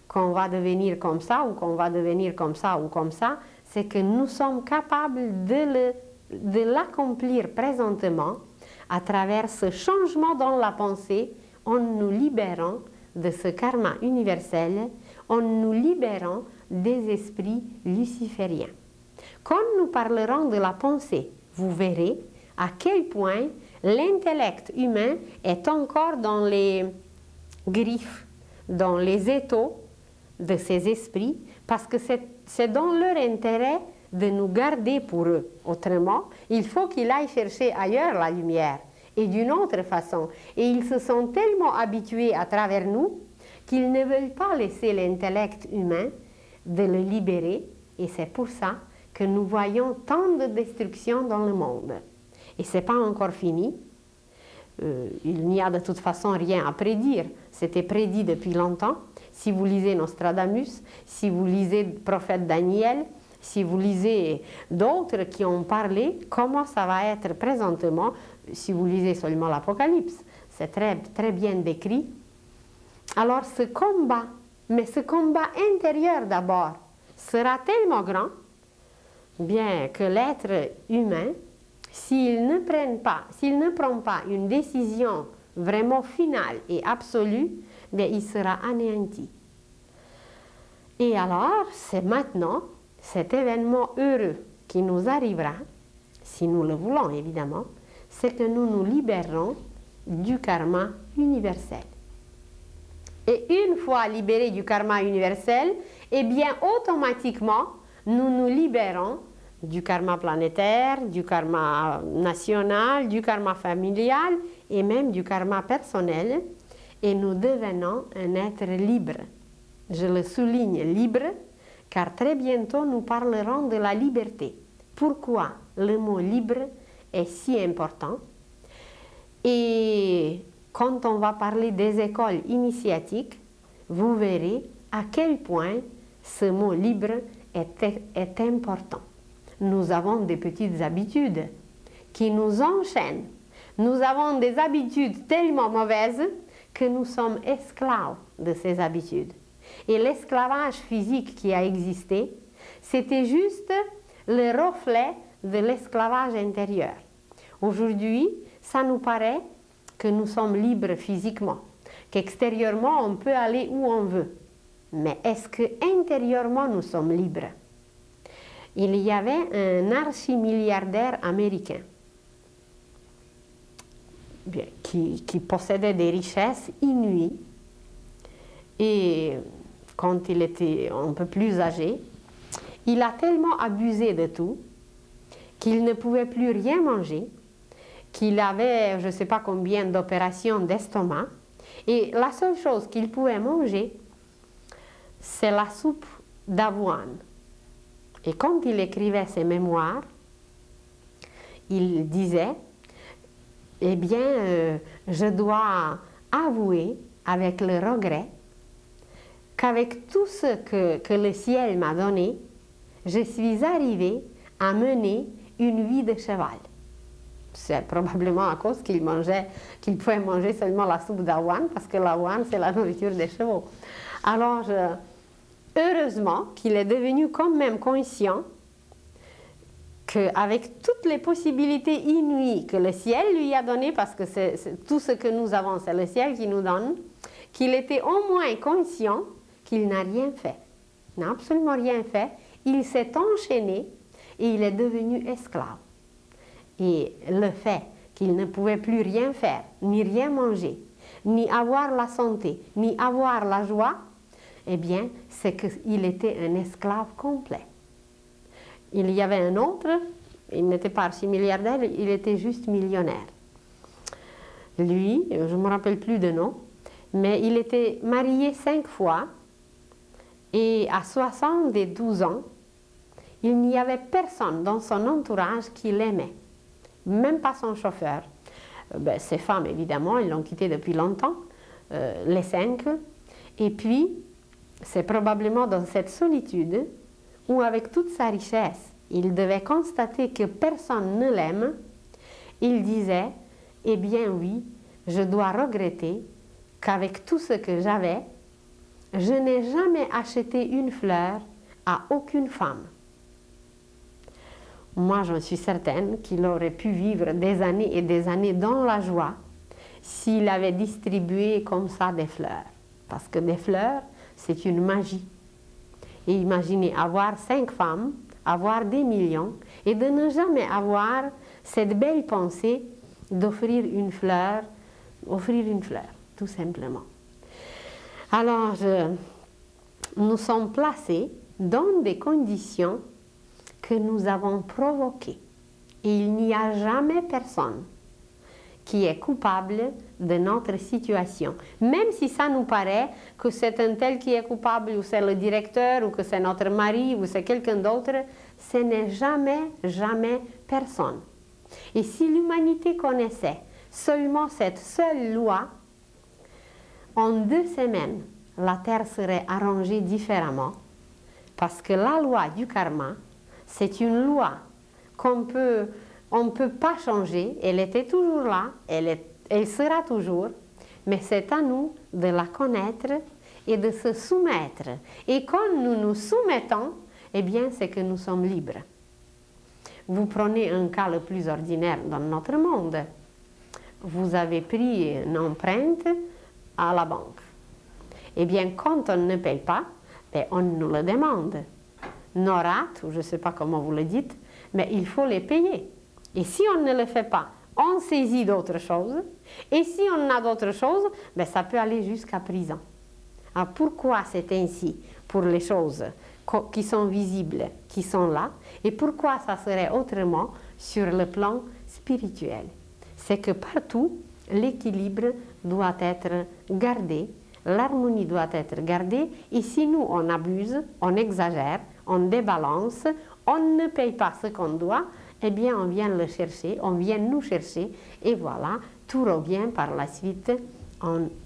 A: qu'on va devenir comme ça, ou qu'on va devenir comme ça, ou comme ça, c'est que nous sommes capables de l'accomplir présentement à travers ce changement dans la pensée, en nous libérant de ce karma universel, en nous libérant des esprits lucifériens. Quand nous parlerons de la pensée, vous verrez à quel point l'intellect humain est encore dans les griffes, dans les étaux de ces esprits, parce que c'est dans leur intérêt de nous garder pour eux. Autrement, il faut qu'ils aillent chercher ailleurs la lumière, et d'une autre façon. Et ils se sont tellement habitués à travers nous qu'ils ne veulent pas laisser l'intellect humain de le libérer, et c'est pour ça que nous voyons tant de destruction dans le monde. Et ce n'est pas encore fini. Il n'y a de toute façon rien à prédire. C'était prédit depuis longtemps. Si vous lisez Nostradamus, si vous lisez le prophète Daniel, si vous lisez d'autres qui ont parlé, comment ça va être présentement, si vous lisez seulement l'Apocalypse. C'est très, très bien décrit. Alors ce combat, mais ce combat intérieur d'abord, sera tellement grand, bien que l'être humain, s'il ne prend pas une décision vraiment finale et absolue, bien, il sera anéanti. Et alors, c'est maintenant cet événement heureux qui nous arrivera, si nous le voulons évidemment, c'est que nous nous libérons du karma universel. Et une fois libérés du karma universel, eh bien, automatiquement, nous nous libérons du karma planétaire, du karma national, du karma familial et même du karma personnel, et nous devenons un être libre. Je le souligne, libre, car très bientôt nous parlerons de la liberté. Pourquoi le mot libre est si important? Et quand on va parler des écoles initiatiques, vous verrez à quel point ce mot libre est important. Nous avons des petites habitudes qui nous enchaînent. Nous avons des habitudes tellement mauvaises que nous sommes esclaves de ces habitudes. Et l'esclavage physique qui a existé, c'était juste le reflet de l'esclavage intérieur. Aujourd'hui, ça nous paraît que nous sommes libres physiquement, qu'extérieurement on peut aller où on veut. Mais est-ce qu'intérieurement nous sommes libres? Il y avait un archimilliardaire américain qui possédait des richesses inouïes, et quand il était un peu plus âgé, il a tellement abusé de tout qu'il ne pouvait plus rien manger, qu'il avait je ne sais pas combien d'opérations d'estomac, et la seule chose qu'il pouvait manger, c'est la soupe d'avoine. Et quand il écrivait ses mémoires, il disait, eh bien, je dois avouer avec le regret qu'avec tout ce que le ciel m'a donné, je suis arrivé à mener une vie de cheval. C'est probablement à cause qu'il pouvait manger seulement la soupe d'avoine, parce que l'avoine, c'est la nourriture des chevaux. Alors, heureusement qu'il est devenu quand même conscient qu'avec toutes les possibilités inouïes que le ciel lui a données, parce que tout ce que nous avons, c'est le ciel qui nous donne, qu'il était au moins conscient qu'il n'a rien fait, n'a absolument rien fait. Il s'est enchaîné et il est devenu esclave. Et le fait qu'il ne pouvait plus rien faire, ni rien manger, ni avoir la santé, ni avoir la joie, eh bien, c'est qu'il était un esclave complet. Il y avait un autre, il n'était pas archi-milliardaire, il était juste millionnaire. Lui, je ne me rappelle plus de nom, mais il était marié 5 fois et à 72 ans, il n'y avait personne dans son entourage qui l'aimait, même pas son chauffeur. Ses femmes, évidemment, ils l'ont quitté depuis longtemps, les 5. Et puis, c'est probablement dans cette solitude où, avec toute sa richesse, il devait constater que personne ne l'aime, il disait, eh bien oui, je dois regretter qu'avec tout ce que j'avais, je n'ai jamais acheté une fleur à aucune femme. Moi, j'en suis certaine qu'il aurait pu vivre des années et des années dans la joie s'il avait distribué comme ça des fleurs. Parce que des fleurs, c'est une magie. Et imaginez avoir 5 femmes, avoir des millions, et de ne jamais avoir cette belle pensée d'offrir une fleur, tout simplement. Alors, nous sommes placés dans des conditions que nous avons provoquées. Et il n'y a jamais personne qui est coupable de notre situation. Même si ça nous paraît que c'est un tel qui est coupable, ou c'est le directeur, ou que c'est notre mari, ou c'est quelqu'un d'autre, ce n'est jamais, jamais personne. Et si l'humanité connaissait seulement cette seule loi, en 2 semaines, la terre serait arrangée différemment, parce que la loi du karma, c'est une loi on ne peut pas changer, elle était toujours là, elle sera toujours, mais c'est à nous de la connaître et de se soumettre. Et quand nous nous soumettons, eh bien c'est que nous sommes libres. Vous prenez un cas le plus ordinaire dans notre monde. Vous avez pris une empreinte à la banque. Eh bien, quand on ne paye pas, ben, on nous le demande. Nos rates, ou je ne sais pas comment vous le dites, mais il faut les payer. Et si on ne le fait pas, on saisit d'autres choses. Et si on a d'autres choses, ben, ça peut aller jusqu'à prison. Alors pourquoi c'est ainsi pour les choses qui sont visibles, qui sont là, et pourquoi ça serait autrement sur le plan spirituel? C'est que partout, l'équilibre doit être gardé, l'harmonie doit être gardée, et si nous on abuse, on exagère, on débalance, on ne paye pas ce qu'on doit, eh bien on vient le chercher, on vient nous chercher, et voilà, tout revient par la suite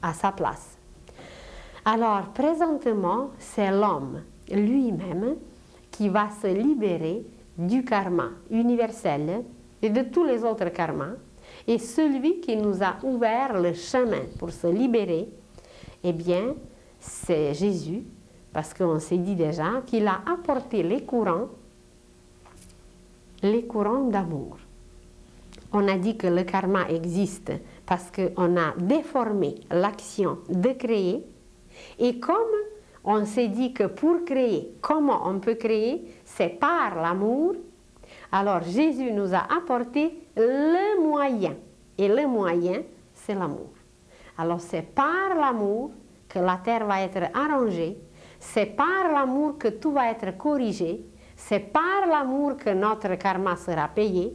A: à sa place. Alors présentement, c'est l'homme lui-même qui va se libérer du karma universel et de tous les autres karmas, et celui qui nous a ouvert le chemin pour se libérer, eh bien, c'est Jésus, parce qu'on s'est dit déjà qu'il a apporté les courants d'amour. On a dit que le karma existe parce qu'on a déformé l'action de créer, et comme on s'est dit que pour créer, comment on peut créer, c'est par l'amour, alors Jésus nous a apporté le moyen, et le moyen, c'est l'amour. Alors c'est par l'amour que la terre va être arrangée, c'est par l'amour que tout va être corrigé, c'est par l'amour que notre karma sera payé,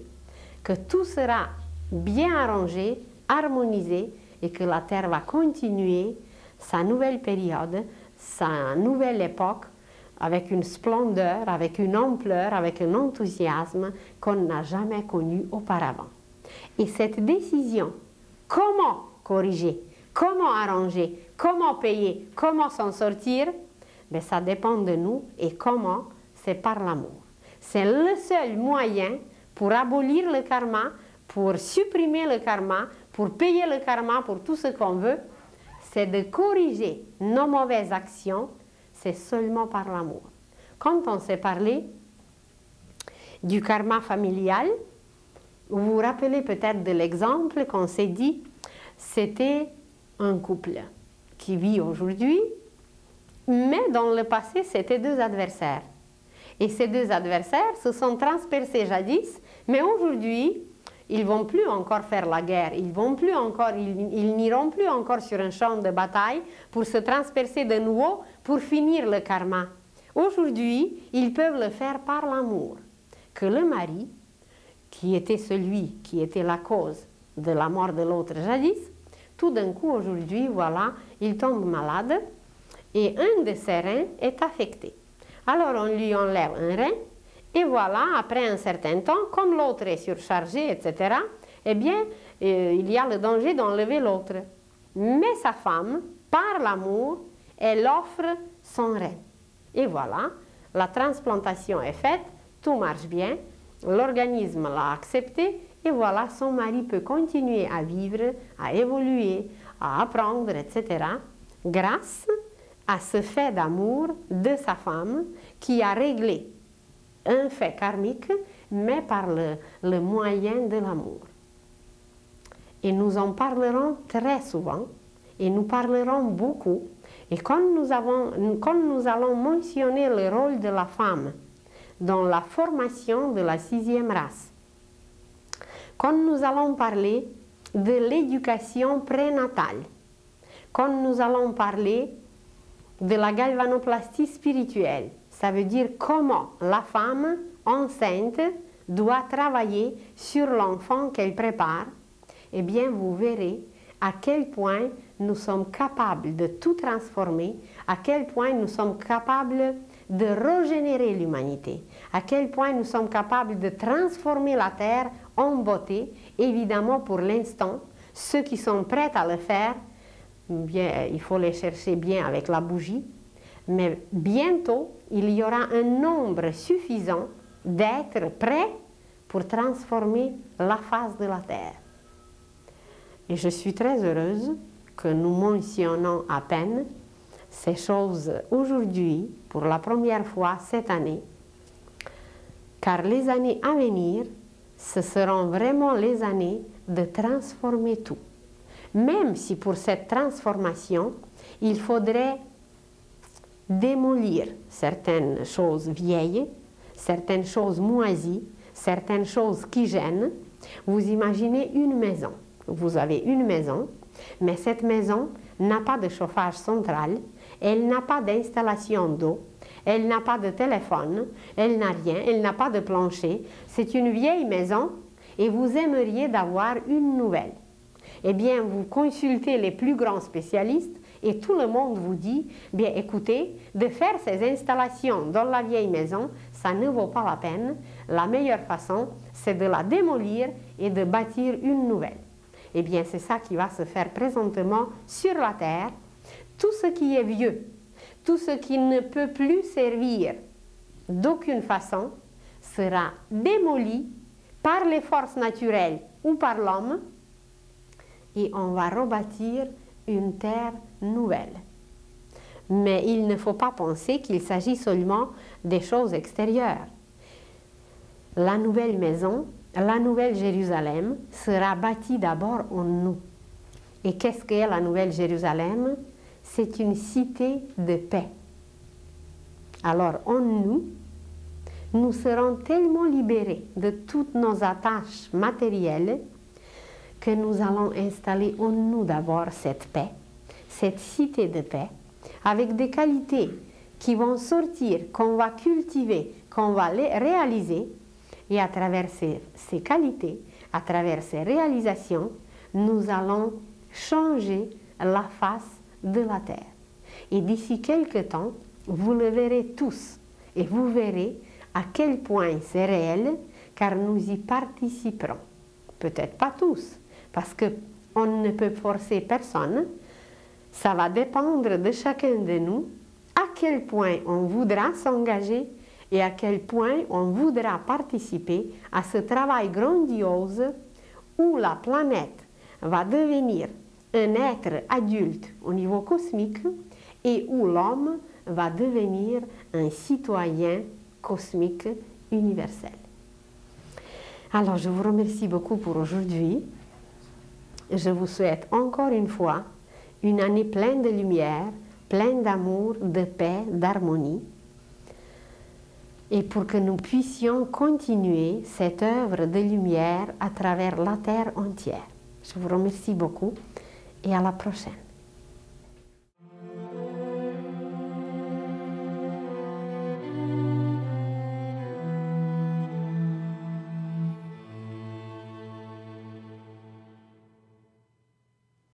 A: que tout sera bien arrangée, harmonisée, et que la Terre va continuer sa nouvelle période, sa nouvelle époque, avec une splendeur, avec une ampleur, avec un enthousiasme qu'on n'a jamais connu auparavant. Et cette décision, comment corriger, comment arranger, comment payer, comment s'en sortir, ben ça dépend de nous. Et comment? C'est par l'amour. C'est le seul moyen pour abolir le karma, pour supprimer le karma, pour payer le karma, pour tout ce qu'on veut. C'est de corriger nos mauvaises actions, c'est seulement par l'amour. Quand on s'est parlé du karma familial, vous vous rappelez peut-être de l'exemple qu'on s'est dit, c'était un couple qui vit aujourd'hui, mais dans le passé, c'était deux adversaires. Et ces deux adversaires se sont transpercés jadis, mais aujourd'hui, ils ne vont plus encore faire la guerre, ils n'iront plus encore sur un champ de bataille pour se transpercer de nouveau, pour finir le karma. Aujourd'hui, ils peuvent le faire par l'amour. Que le mari, qui était celui qui était la cause de la mort de l'autre jadis, tout d'un coup, aujourd'hui, voilà, il tombe malade et un de ses reins est affecté. Alors, on lui enlève un rein et voilà, après un certain temps, comme l'autre est surchargé, etc., eh bien, il y a le danger d'enlever l'autre. Mais sa femme, par l'amour, elle offre son rein. Et voilà, la transplantation est faite, tout marche bien, l'organisme l'a accepté, et voilà, son mari peut continuer à vivre, à évoluer, à apprendre, etc., grâce à ce fait d'amour de sa femme qui a réglé un fait karmique, mais par le moyen de l'amour. Et nous en parlerons très souvent, et nous parlerons beaucoup, et quand nous allons mentionner le rôle de la femme dans la formation de la 6e race, quand nous allons parler de l'éducation prénatale, quand nous allons parler de la galvanoplastie spirituelle, ça veut dire comment la femme enceinte doit travailler sur l'enfant qu'elle prépare, eh bien vous verrez à quel point nous sommes capables de tout transformer, à quel point nous sommes capables de régénérer l'humanité, à quel point nous sommes capables de transformer la Terre en beauté. Évidemment, pour l'instant, ceux qui sont prêts à le faire, bien, il faut les chercher bien avec la bougie, mais bientôt, il y aura un nombre suffisant d'êtres prêts pour transformer la face de la Terre. Et je suis très heureuse que nous mentionnons à peine ces choses aujourd'hui, pour la première fois cette année, car les années à venir, ce seront vraiment les années de transformer tout. Même si pour cette transformation, il faudrait démolir certaines choses vieilles, certaines choses moisies, certaines choses qui gênent. Vous imaginez une maison. Vous avez une maison, mais cette maison n'a pas de chauffage central, elle n'a pas d'installation d'eau, elle n'a pas de téléphone, elle n'a rien, elle n'a pas de plancher. C'est une vieille maison et vous aimeriez d'avoir une nouvelle. Eh bien, vous consultez les plus grands spécialistes et tout le monde vous dit, bien écoutez, de faire ces installations dans la vieille maison, ça ne vaut pas la peine. La meilleure façon, c'est de la démolir et de bâtir une nouvelle. Eh bien, c'est ça qui va se faire présentement sur la Terre. Tout ce qui est vieux, tout ce qui ne peut plus servir d'aucune façon, sera démoli par les forces naturelles ou par l'homme, et on va rebâtir une terre nouvelle. Mais il ne faut pas penser qu'il s'agit seulement des choses extérieures. La nouvelle maison, la nouvelle Jérusalem sera bâtie d'abord en nous. Et qu'est-ce qu'est la nouvelle Jérusalem? C'est une cité de paix. Alors en nous, nous serons tellement libérés de toutes nos attaches matérielles que nous allons installer en nous d'abord cette paix, cette cité de paix, avec des qualités qui vont sortir, qu'on va cultiver, qu'on va les réaliser, et à travers ses qualités, à travers ses réalisations, nous allons changer la face de la Terre. Et d'ici quelque temps, vous le verrez tous et vous verrez à quel point c'est réel, car nous y participerons. Peut-être pas tous, parce qu'on ne peut forcer personne. Ça va dépendre de chacun de nous à quel point on voudra s'engager et à quel point on voudra participer à ce travail grandiose où la planète va devenir un être adulte au niveau cosmique et où l'homme va devenir un citoyen cosmique universel. Alors, je vous remercie beaucoup pour aujourd'hui. Je vous souhaite encore une fois une année pleine de lumière, pleine d'amour, de paix, d'harmonie. Et pour que nous puissions continuer cette œuvre de lumière à travers la Terre entière. Je vous remercie beaucoup et à la prochaine.